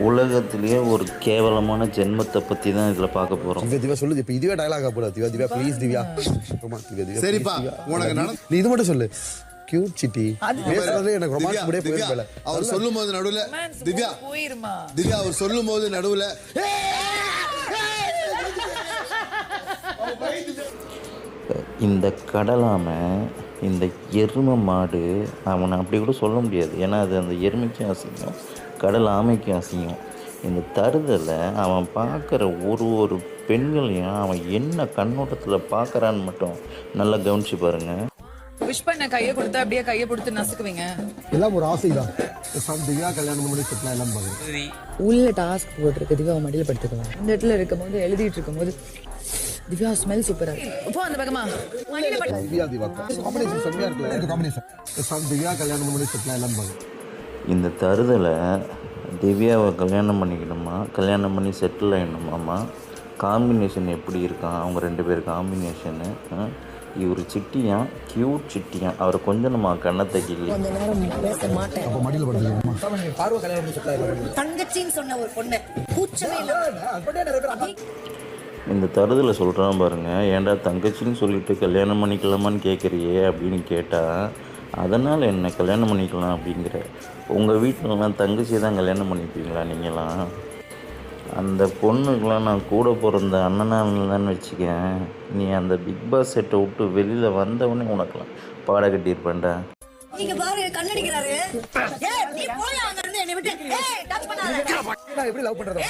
உலகத்திலேயே ஒரு கேவலமான ஜென்மத்தை பற்றி தான் இதில் பார்க்க போகிறோம். திவ்யா திவ்யா சொல்லுது. இப்போ இதுவே டயலாக போட திவ்யா திவ்யா ப்ளீஸ் திவ்யா. ஆமா திவ்யா திவ்யா சரிப்பா உனக்கு நீ இது மட்டும் சொல்லு. கியூட் சிட்டி பேசுறது எனக்கு ரொமான்ஸ் கூட போயிரல. அவர் சொல்லும்போது நடுவுல திவ்யா போயிருமா திவ்யா அவர் சொல்லும்போது நடுவுல இந்த கடலாமை இந்த எருமை மாடு அவனை அப்படி கூட சொல்ல முடியாது. ஏன்னா அது அந்த எருமைக்கும் அசிங்கம், கடல் ஆமைக்கும் அசிங்கம். இந்த தருதலை அவன் பார்க்குற ஒரு பெண்களையும் அவன் என்ன கண்ணோட்டத்தில் பார்க்குறான்னு மட்டும் நல்லா கவனிச்சு பாருங்க. விஷ் பண்ண கையை கொடுத்தா அப்படியே கையை கொடுத்து நசுக்குவீங்க. எல்லாம் ஒரு ஆசை தான். திவ்யா கல்யாணம் பண்ணி செட்டில் எல்லாம் பார்க்குறேன். உள்ள டாஸ்க் போட்டிருக்கு திவ்யா மடியில் படுத்துக்குவேன். இந்த இடத்துல இருக்கும்போது எழுதிட்டு இருக்கும்போது திவ்யா ஸ்மெல் சூப்பரா இருக்கு. போ அந்த பக்கமா. திவ்யா திவ்யா காம்பினேஷன் செம்மையா இருக்குல்ல. இந்த காம்பினேஷன் திவ்யா கல்யாணம் பண்ணி செட்டில் எல்லாம் பார்க்குறேன். இந்த தருதலை திவ்யாவை கல்யாணம் பண்ணிக்கணுமா, கல்யாணம் பண்ணி செட்டில் ஆகிடணுமாம்மா, காம்பினேஷன் எப்படி இருக்கான் அவங்க ரெண்டு பேர் காம்பினேஷனு. இவர் சிட்டியான், கியூட் சிட்டியான். அவரை கொஞ்சம் நம்ம கண்ணத்தை கிள்ளி மடியில் தங்கச்சின்னு சொன்ன ஒரு பொண்ணு இந்த தருதலை சொல்கிறான் பாருங்க. ஏன்டா தங்கச்சின்னு சொல்லிட்டு கல்யாணம் பண்ணிக்கலாமான்னு கேட்குறியே அப்படின்னு கேட்டால், அதனால் என்ன கல்யாணம் பண்ணிக்கலாம் அப்படிங்கிற. உங்கள் வீட்டிலலாம் தங்கச்சியை தான் கல்யாணம் பண்ணிப்பீங்களா நீங்களாம்? அந்த பொண்ணுக்கெலாம் நான் கூட பிறந்த அண்ணனான்னு வச்சுக்கேன். நீ அந்த பிக் பாஸ் செட்டை விட்டு வெளியில் வந்தவொடனே உனக்கெல்லாம் பாட கட்டியிருப்பேன்டா. எப்படி லவ் பண்றது?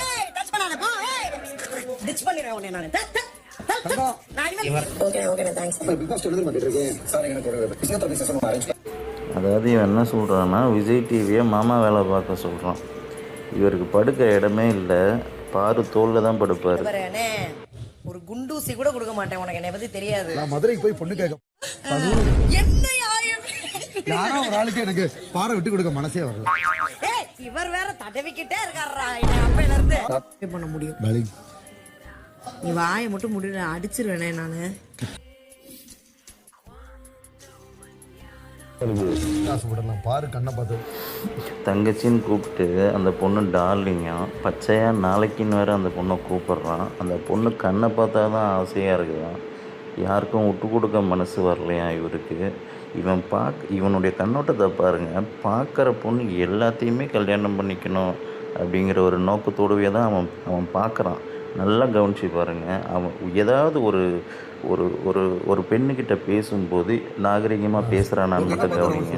அதாவது இவன் என்ன சொல்கிறான்னா, விஜய் டிவியை மாமா வேலை பார்க்க சொல்கிறான். இவருக்கு படுக்க இடமே இல்லை, பாரு தோல்ல தான் படுப்பாரு. ஒரு குண்டூசி கூட கொடுக்க மாட்டேன் உனக்கு என்னை பத்தி தெரியாது. நான் மதுரைக்கு போய் பொண்ணு கேட்க யாரோ ஒரு ஆளுக்கு எனக்கு பாறை விட்டு கொடுக்க மனசே வரல. இவர் வேற தடவிக்கிட்டே இருக்காரா அப்பையில இருந்து பண்ண முடியும். நீ வாயை மட்டும் முடியல அடிச்சிருவேனே நானு. பாரு கண்ணை பார்த்து தங்கச்சின்னு கூப்பிட்டு அந்த பொண்ணு டார்லிங்காக பச்சையாக நாளைக்குன்னு வேறு அந்த பொண்ணை கூப்பிட்றான். அந்த பொண்ணு கண்ணை பார்த்தா தான் ஆசையாக இருக்குதான். யாருக்கும் விட்டு கொடுக்க மனசு வரலையா இவருக்கு. இவனுடைய கண்ணோட்டத்தை பாருங்கள். பார்க்குற பொண்ணு எல்லாத்தையுமே கல்யாணம் பண்ணிக்கணும் அப்படிங்கிற ஒரு நோக்கத்தோடவே தான் அவன் பார்க்குறான். நல்லா கவனிச்சு பாருங்கள். அவன் ஏதாவது ஒரு ஒரு ஒரு ஒரு பெண்ணுக்கிட்ட பேசும்போது நாகரிகமாக பேசுகிறானான்னு மட்டும் கவனிங்க.